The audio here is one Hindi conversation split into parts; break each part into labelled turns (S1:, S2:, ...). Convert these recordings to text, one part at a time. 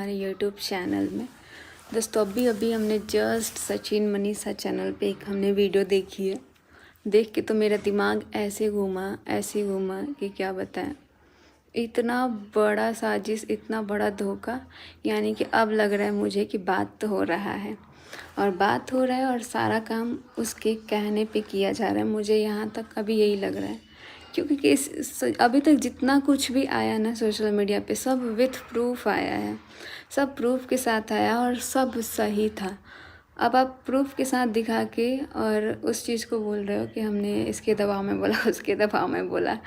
S1: हमारे यूट्यूब चैनल में। दोस्तों अभी हमने जस्ट सचिन मनीषा चैनल पे एक हमने वीडियो देखी है। देख के तो मेरा दिमाग ऐसे घूमा कि क्या बताएं। इतना बड़ा साजिश, इतना बड़ा धोखा, यानी कि अब लग रहा है मुझे कि बात तो हो रहा है और सारा काम उसके कहने पे किया जा रहा है। मुझे यहाँ तक अभी यही लग रहा है, क्योंकि अभी तक जितना कुछ भी आया ना सोशल मीडिया पे, सब विथ प्रूफ आया है, सब प्रूफ के साथ आया और सब सही था। अब आप प्रूफ के साथ दिखा के और उस चीज़ को बोल रहे हो कि हमने इसके दबाव में बोला, उसके दबाव में बोला,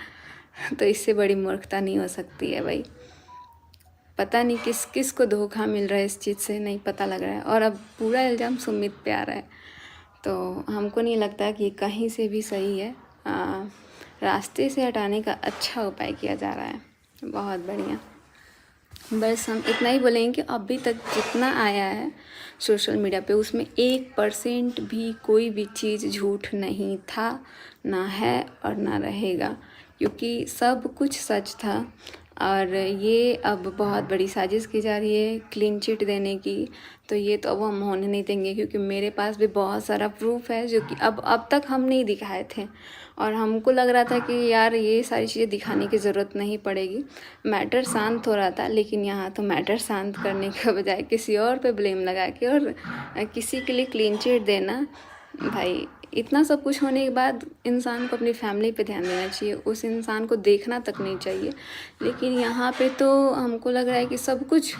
S1: तो इससे बड़ी मूर्खता नहीं हो सकती है भाई। पता नहीं किस किस को धोखा मिल रहा है, इस चीज़ से नहीं पता लग रहा है। और अब पूरा इल्ज़ाम सुमित पे आ रहा है, तो हमको नहीं लगता कि कहीं से भी सही है। रास्ते से हटाने का अच्छा उपाय किया जा रहा है, बहुत बढ़िया। बस हम इतना ही बोलेंगे कि अभी तक जितना आया है सोशल मीडिया पे, उसमें 1% भी कोई भी चीज़ झूठ नहीं था, ना है और ना रहेगा, क्योंकि सब कुछ सच था। और ये अब बहुत बड़ी साजिश की जा रही है क्लीन चिट देने की, तो ये तो अब हम होने नहीं देंगे, क्योंकि मेरे पास भी बहुत सारा प्रूफ है जो कि अब तक हम नहीं दिखाए थे। और हमको लग रहा था कि यार ये सारी चीज़ें दिखाने की ज़रूरत नहीं पड़ेगी, मैटर शांत हो रहा था। लेकिन यहाँ तो मैटर शांत करने के बजाय किसी और पे ब्लेम लगा के और किसी के लिए क्लीन चिट देना, भाई इतना सब कुछ होने के बाद इंसान को अपनी फैमिली पे ध्यान देना चाहिए, उस इंसान को देखना तक नहीं चाहिए। लेकिन यहाँ पे तो हमको लग रहा है कि सब कुछ,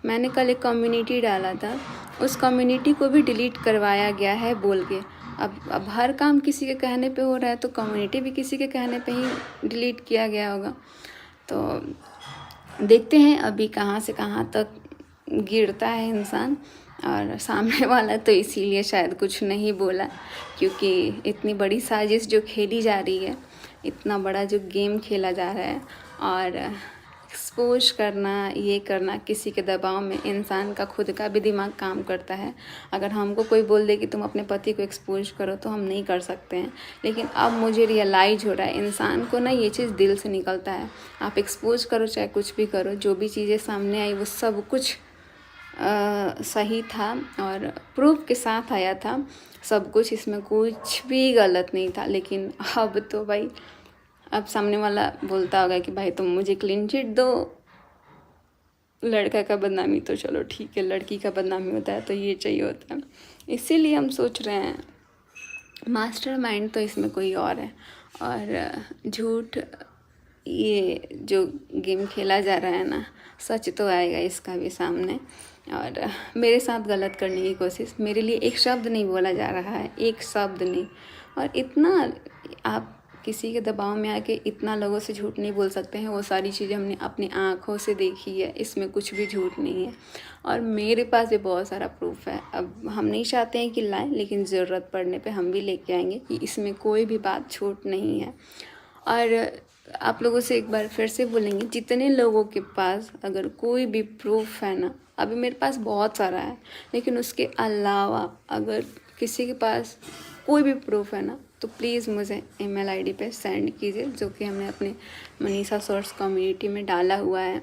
S1: मैंने कल एक कम्युनिटी डाला था, उस कम्युनिटी को भी डिलीट करवाया गया है बोल के। अब हर काम किसी के कहने पे हो रहा है, तो कम्युनिटी भी किसी के कहने पे ही डिलीट किया गया होगा। तो देखते हैं अभी कहाँ से कहाँ तक गिरता है इंसान। और सामने वाला तो इसीलिए शायद कुछ नहीं बोला, क्योंकि इतनी बड़ी साजिश जो खेली जा रही है, इतना बड़ा जो गेम खेला जा रहा है, और एक्सपोज करना, ये करना किसी के दबाव में, इंसान का खुद का भी दिमाग काम करता है। अगर हमको कोई बोल दे कि तुम अपने पति को एक्सपोज करो, तो हम नहीं कर सकते हैं। लेकिन अब मुझे रियलाइज़ हो रहा है, इंसान को ना ये चीज़ दिल से निकलता है। आप एक्सपोज करो चाहे कुछ भी करो, जो भी चीज़ें सामने आई वो सब कुछ सही था और प्रूफ के साथ आया था सब कुछ, इसमें कुछ भी गलत नहीं था। लेकिन अब तो भाई, अब सामने वाला बोलता होगा कि भाई तुम मुझे क्लीन चिट दो, लड़का का बदनामी तो चलो ठीक है, लड़की का बदनामी होता है तो ये चाहिए होता है। इसीलिए हम सोच रहे हैं मास्टरमाइंड तो इसमें कोई और है। और झूठ, ये जो गेम खेला जा रहा है ना, सच तो आएगा इसका भी सामने। और मेरे साथ गलत करने की कोशिश, मेरे लिए एक शब्द नहीं बोला जा रहा है, एक शब्द नहीं। और इतना आप किसी के दबाव में आके इतना लोगों से झूठ नहीं बोल सकते हैं। वो सारी चीज़ें हमने अपनी आँखों से देखी है, इसमें कुछ भी झूठ नहीं है। और मेरे पास भी बहुत सारा प्रूफ है। अब हम नहीं चाहते हैं कि लाएं, लेकिन ज़रूरत पड़ने पे हम भी लेके आएंगे कि इसमें कोई भी बात झूठ नहीं है। और आप लोगों से एक बार फिर से बोलेंगे, जितने लोगों के पास अगर कोई भी प्रूफ है ना, अभी मेरे पास बहुत सारा है, लेकिन उसके अलावा अगर किसी के पास कोई भी प्रूफ है ना, तो प्लीज़ मुझे ईमेल आईडी पे सेंड कीजिए, जो कि हमने अपने मनीषा सोर्स कम्युनिटी में डाला हुआ है।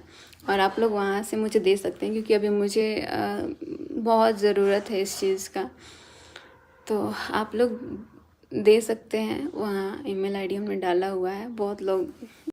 S1: और आप लोग वहाँ से मुझे दे सकते हैं, क्योंकि अभी मुझे बहुत ज़रूरत है इस चीज़ का। तो आप लोग दे सकते हैं, वहाँ ईमेल आईडी हमने डाला हुआ है। बहुत लोग